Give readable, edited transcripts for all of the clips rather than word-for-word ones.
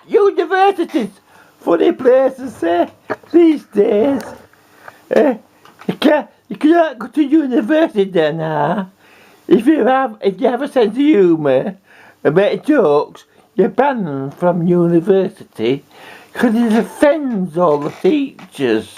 Universities, funny places, these days. You can't go to university now. If you have a sense of humour and make jokes, you're banned from university because it offends all the teachers.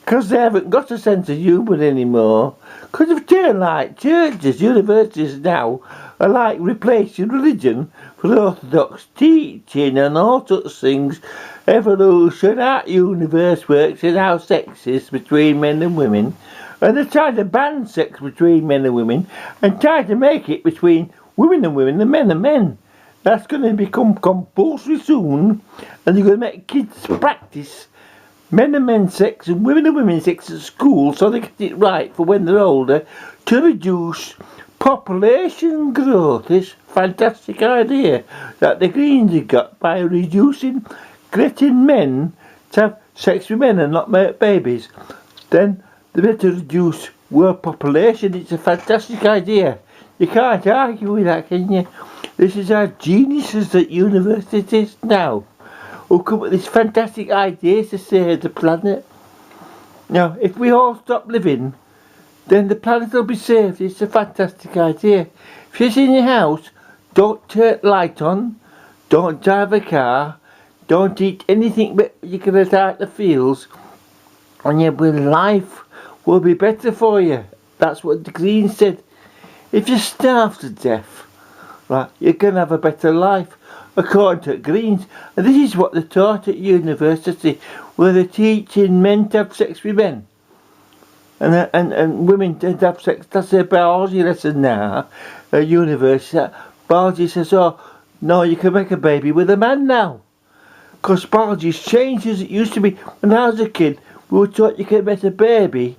Because they haven't got a sense of humour anymore. Because they've turned like churches. Universities now are like replacing religion for orthodox teaching and all sorts of things. Evolution, how universe works and how sex is between men and women. And they're trying to ban sex between men and women and trying to make it between women and women and men and men. That's going to become compulsory soon, and you're going to make kids practice men and men sex and women sex at school so they get it right for when they're older to reduce population growth. This fantastic idea that the Greens have got by getting men to have sex with men and not make babies. Then they better reduce world population. It's a fantastic idea. You can't argue with that, can you? This is our geniuses at universities now who come up with these fantastic ideas to save the planet. Now, if we all stop living, then the planet will be saved. It's a fantastic idea. If you're in your house, don't turn the light on, don't drive a car, don't eat anything but you can attack the fields, and your life will be better for you. That's what the Greens said. If you starve to death, right, you can have a better life, according to the Greens. And this is what they're taught at university, where they're teaching men to have sex with men. And women to have sex. That's their biology lesson now at university. Biology says, oh, no, you can make a baby with a man now. Because biology's changed as it used to be. When I was a kid, we were taught you could make a baby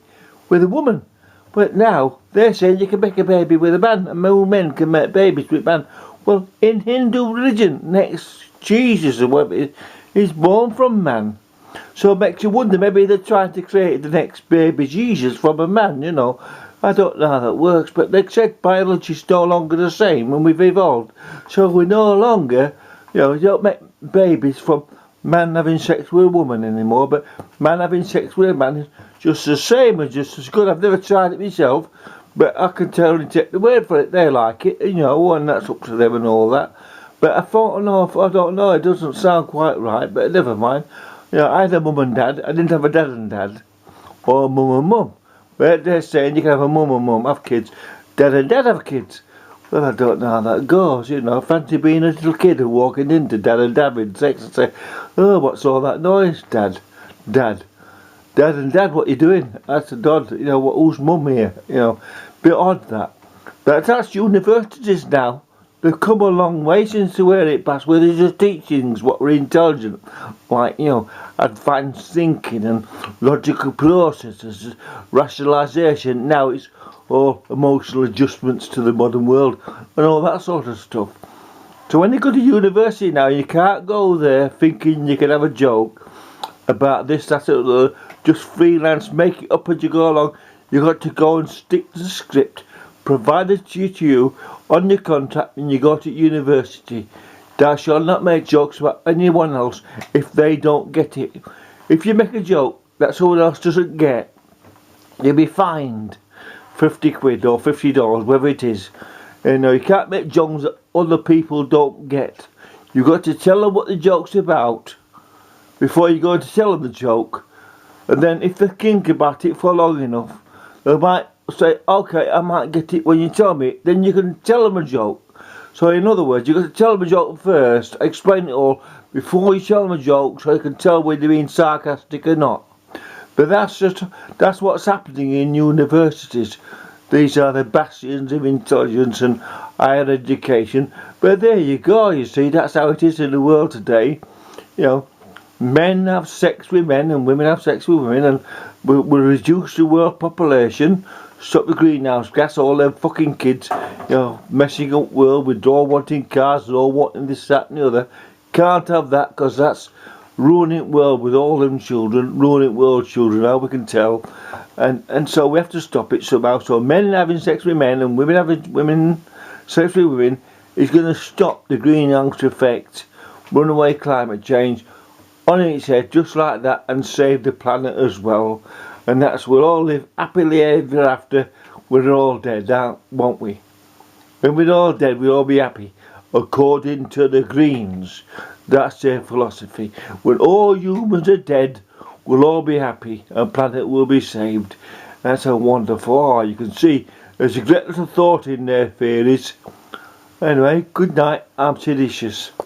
with a woman. But now, they're saying you can make a baby with a man, and more men can make babies with men. Well, in Hindu religion, next Jesus or whatever is born from man. So it makes you wonder, maybe they're trying to create the next baby Jesus from a man, you know. I don't know how that works, but they said biology's no longer the same when we've evolved. So we're no longer, you don't make babies from man having sex with a woman anymore, but man having sex with a man is just the same and just as good. I've never tried it myself, but I can totally take the word for it. They like it, and that's up to them and all that. But I thought, I don't know, it doesn't sound quite right, but never mind. I had a mum and dad. I didn't have a dad and dad, or mum and mum. But they're saying you can have a mum and mum, have kids. Dad and dad have kids. Well, I don't know how that goes, Fancy being a little kid and walking into dad and dad with sex and say, oh, what's all that noise, dad? Dad and dad, what you doing? I said, Dad, who's mum here? Bit odd that. But that's universities now. They've come a long way since the way it passed, where there's just teachings what were intelligent, like, advanced thinking and logical processes, rationalisation. Now it's all emotional adjustments to the modern world and all that sort of stuff. So when you go to university now, you can't go there thinking you can have a joke about this, that, or the other. Just freelance, make it up as you go along. You've got to go and stick to the script provided to you on your contract when you go to university. Thou shalt not make jokes about anyone else if they don't get it. If you make a joke that someone else doesn't get, you'll be fined 50 quid or $50, whatever it is. You can't make jokes that other people don't get. You've got to tell them what the joke's about before you go to tell them the joke. And then if they think about it for long enough, they might say, okay, I might get it when you tell me. Then you can tell them a joke. So in other words, you've got to tell them a joke first, explain it all, before you tell them a joke, so you can tell whether they're being sarcastic or not. But that's what's happening in universities. These are the bastions of intelligence and higher education. But there you go, you see, that's how it is in the world today. Men have sex with men and women have sex with women, and we'll reduce the world population, stop the greenhouse gas, all them fucking kids, messing up world with all wanting cars and all wanting this, that and the other. Can't have that, because that's ruining world with all them children, ruining world children, how we can tell. And so we have to stop it somehow. So men having sex with men and women having sex with women is going to stop the greenhouse effect, runaway climate change on its head just like that and save the planet as well. And that's we'll all live happily ever after. We're all dead, won't we? When we're all dead, we'll all be happy. According to the Greens, that's their philosophy. When all humans are dead, we'll all be happy and planet will be saved. That's a wonderful. Oh, you can see there's a great little thought in there, fairies. Anyway, good night. I'm Sid Hischus.